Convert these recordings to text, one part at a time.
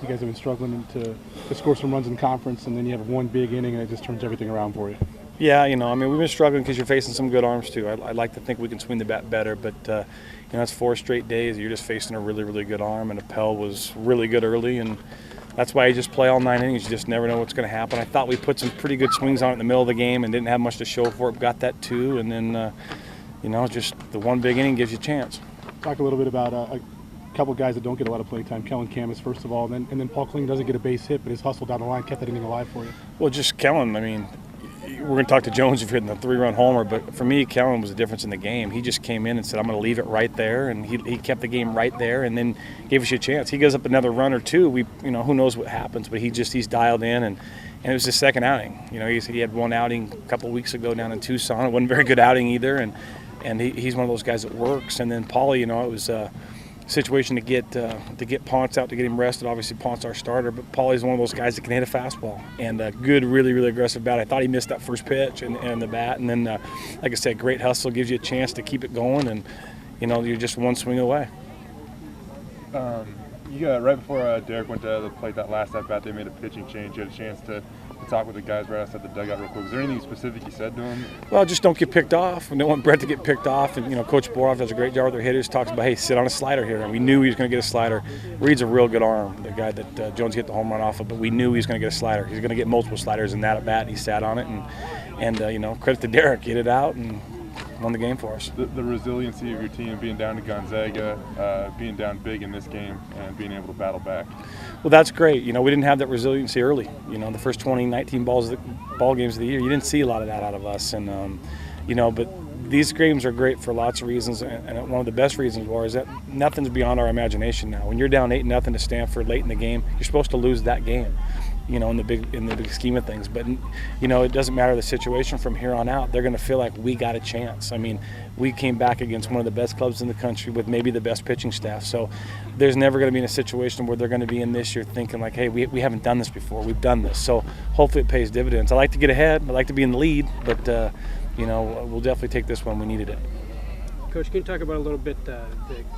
You guys have been struggling to score some runs in conference, and then you have one big inning, and it just turns everything around for you. Yeah, we've been struggling because you're facing some good arms too. I'd like to think we can swing the bat better, but it's 4 straight days. You're just facing a really, really good arm, and Appel was really good early, and that's why you just play all 9 innings. You just never know what's going to happen. I thought we put some pretty good swings on it in the middle of the game and didn't have much to show for it. Got that too, and then just the one big inning gives you a chance. Talk a little bit about a couple of guys that don't get a lot of play time. Kellen Camus, first of all, and then Paul Kling doesn't get a base hit, but his hustle down the line kept that inning alive for you. Well, just Kellen, we're going to talk to Jones if you're hitting the 3-run homer, but for me, Kellen was the difference in the game. He just came in and said, I'm going to leave it right there, and he kept the game right there and then gave us a chance. He goes up another run or two. Who knows what happens, but he's dialed in, and it was his second outing. He had one outing a couple of weeks ago down in Tucson. It wasn't a very good outing either, and he's one of those guys that works. And then Paulie, it was a situation to get Ponce out, to get him rested. Obviously, Ponce our starter, but Paulie's one of those guys that can hit a fastball and a good, really, really aggressive bat. I thought he missed that first pitch and the bat, and then, like I said, great hustle gives you a chance to keep it going, and you're just one swing away. Right before Derek went to the plate that last at bat, they made a pitching change. You had a chance to talk with the guys right outside the dugout real quick. Was there anything specific you said to him? Well, just don't get picked off. We don't want Brett to get picked off. And, Coach Boroff does a great job with their hitters, talks about, hey, sit on a slider here. And we knew he was going to get a slider. Reed's a real good arm, the guy that Jones hit the home run off of, but we knew he was going to get a slider. He's going to get multiple sliders in that at bat, and he sat on it. And credit to Derek, get it out and won the game for us. The resiliency of your team, being down to Gonzaga, being down big in this game, and being able to battle back. Well, that's great. We didn't have that resiliency early. The first 19 ball games of the year, you didn't see a lot of that out of us. And, but these games are great for lots of reasons. And one of the best reasons is that nothing's beyond our imagination now. When you're down 8-0 to Stanford late in the game, you're supposed to lose that game. In the big scheme of things. But, it doesn't matter the situation from here on out. They're going to feel like we got a chance. We came back against one of the best clubs in the country with maybe the best pitching staff. So there's never going to be in a situation where they're going to be in this year thinking like, hey, we haven't done this before. We've done this. So hopefully it pays dividends. I like to get ahead. I like to be in the lead. But, we'll definitely take this one. We needed it. Coach, can you talk about a little bit the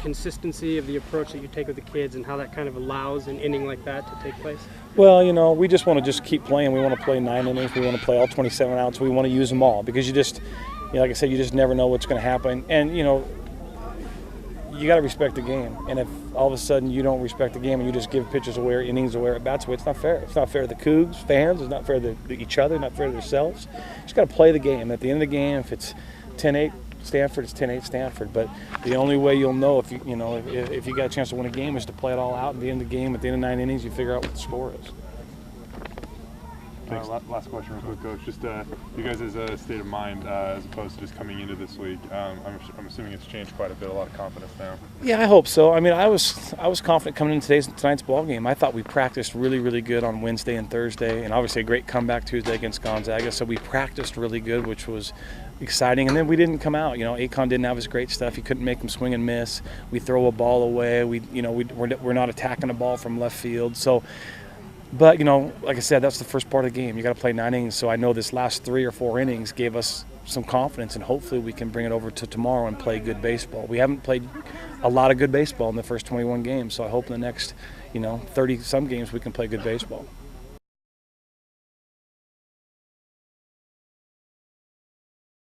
consistency of the approach that you take with the kids and how that kind of allows an inning like that to take place? Well, we just want to keep playing. We want to play 9 innings. We want to play all 27 outs. We want to use them all because you just, like I said, you just never know what's going to happen. And, you got to respect the game. And if all of a sudden you don't respect the game and you just give pitchers away or innings away or bats away, it's not fair. It's not fair to the Cougs fans. It's not fair to each other. Not fair to themselves. You just got to play the game. At the end of the game, if it's 10-8, Stanford, it's 10-8 Stanford. But the only way you'll know if you got a chance to win a game is to play it all out. At the end of the game, at the end of 9 innings, you figure out what the score is. Last question real quick, Coach. Just you guys' state of mind as opposed to just coming into this week. I'm assuming it's changed quite a bit. A lot of confidence now. Yeah, I hope so. I was confident coming into tonight's ball game. I thought we practiced really, really good on Wednesday and Thursday, and obviously a great comeback Tuesday against Gonzaga. So we practiced really good, which was exciting. And then we didn't come out. Akon didn't have his great stuff. He couldn't make him swing and miss. We throw a ball away. We're not attacking the ball from left field. So. But, like I said, that's the first part of the game. You got to play 9 innings. So I know this last 3 or 4 innings gave us some confidence, and hopefully we can bring it over to tomorrow and play good baseball. We haven't played a lot of good baseball in the first 21 games, so I hope in the next, 30-some games we can play good baseball.